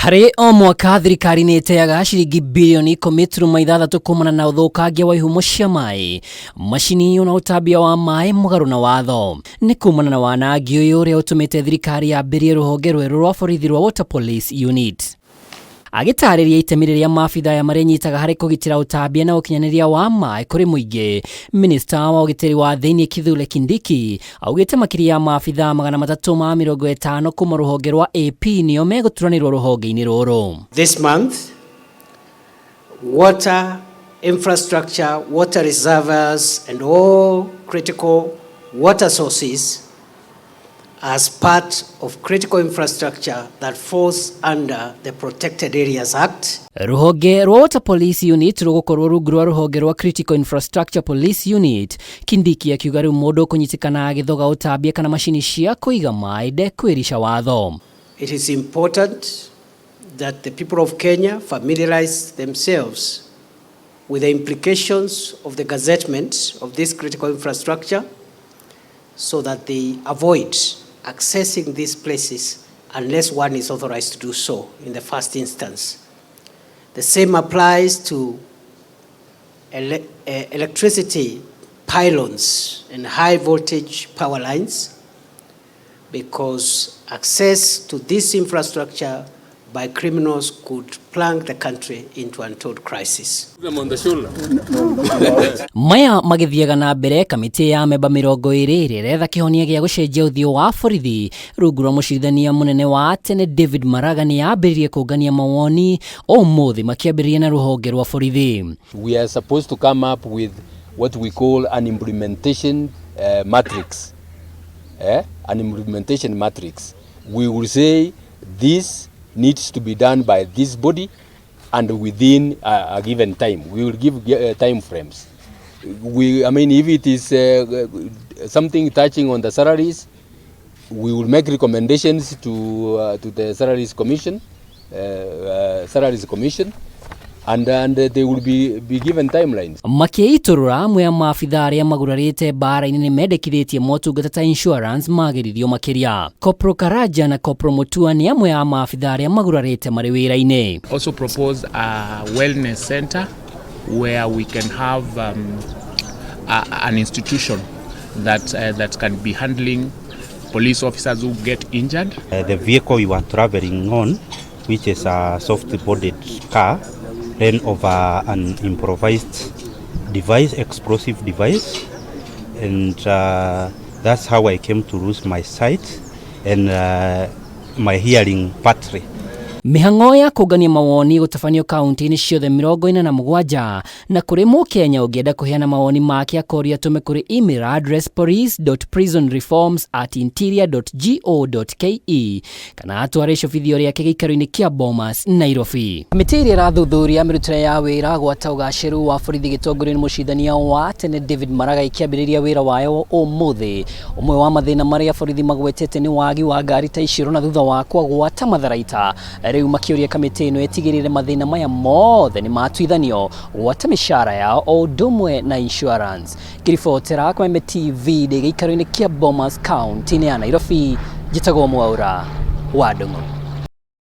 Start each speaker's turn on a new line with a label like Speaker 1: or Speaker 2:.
Speaker 1: Hari o mwaka thirikari nĩ ĩteaga ciringi bilioni 10.6 kuumana na ũthũkangia wa ihumo cia maai, macini na ũtambia wa maai mũgarũ na watho. Nĩ kuumana na wanangi ũyũ ũrĩa ũtũmĩte thirikari yambĩrĩrie Ruhonge Rweru Rwa Borithi rwa Water Police Unit. Agitarĩria itemi rĩrĩa maabitha aya marenyitaga harĩ kũgitĩra ũtambia na ũkinyanĩria wa maai kũrĩ mũingĩ, Minister wa ugitiori wa thiini Kithure Kindiki augĩte makĩria ya maabitha 350 kuma ruhonge rwa AP nĩo meguturanirwo ruhonge-ini ruru.
Speaker 2: This month, water infrastructure, water reservoirs and all critical water sources as part of critical infrastructure that falls under the Protected Areas Act.
Speaker 1: Ruhonge rwa Water Police Unit rugukorwo rungu rwa ruhonge rwa Critical Infrastructure Police Unit. Kindiki akiuga rĩu mũndũ kũnyitikana agĩthoga ũtambia kana macini cia kũiga maĩ ndekũĩrisha watho.
Speaker 2: It is important that the people of Kenya familiarize themselves with the implications of the gazettement of this critical infrastructure so that they avoid accessing these places unless one is authorized to do so in the first instance. The same applies to electricity pylons and high voltage power lines, because access to this infrastructure by criminals could plunge the country into untold crisis.
Speaker 1: Maya magithiaga na mbere kamiti ya memba 20 iretha kihonia gĩa gũcenjia ũthiũ wa borithi rungu rwa mũcirithania mũnene wa tene David Maraga nĩ yambĩrĩirie kũngania mawoni ũmũthĩ makĩambĩrĩria na ruhonge rwa borithi.
Speaker 3: We are supposed to come up with what we call an implementation matrix. An implementation matrix. We will say this needs to be done by this body and within a given time. We will give time frames. I mean, if it is something touching on the salaries, we will make recommendations to the Salaries Commission, and they will be given timelines.
Speaker 1: Makĩiturũra amwe a maabitha arĩa magurarĩte mbara-inĩ nĩ mendekithĩtie motungata ta insurance magĩrithio makĩria. Kopro Karaja na Kopro Mutua nĩ amwe a maabitha arĩa magurarĩte marĩ wĩra-inĩ.
Speaker 4: Also propose a wellness center where we can have an institution that can be handling police officers who get injured.
Speaker 5: The vehicle we were traveling on, which is a soft-bodied car, ran over an improvised device, explosive device, and that's how I came to lose my sight and my hearing partly.
Speaker 1: Mĩhang'o ya kũngania mawoni gũtabanio kaunti-inĩ ciothe 47 na kũrĩ mũkenya ũngĩenda kũheana mawoni make akoria tũme kũrĩ email address police.prisonreforms@interior.go.ke kana atware icobithio rĩake gĩikaro-inĩ kĩa Bomas, Nairobi. Kamĩtĩ ĩrĩa ĩrathuthuria mĩrutĩre ya wĩra gwata ũgacĩru wa borithi gĩtongorio nĩ mũcirithania wa tene David Maraga ĩkĩambĩrĩria wĩra wayo ũmũthĩ. Ũmwe wa mathĩna marĩa borithi magwetete nĩ wagi wa ngari ta icirũ na thutha wa gwata matharaita. Rĩu makĩũria kamĩtĩ ĩno ĩtigĩrĩre mathĩna maya mothe nĩ matuithanio gwata mĩcara yao o ũndũ ũmwe na insurance. Ngĩribotera Kameme TV ndĩ gĩikaro-inĩ kĩa Bomas, kaunti-inĩ ya Nairobi, njĩtagwo Mwaura wa Ndung'u.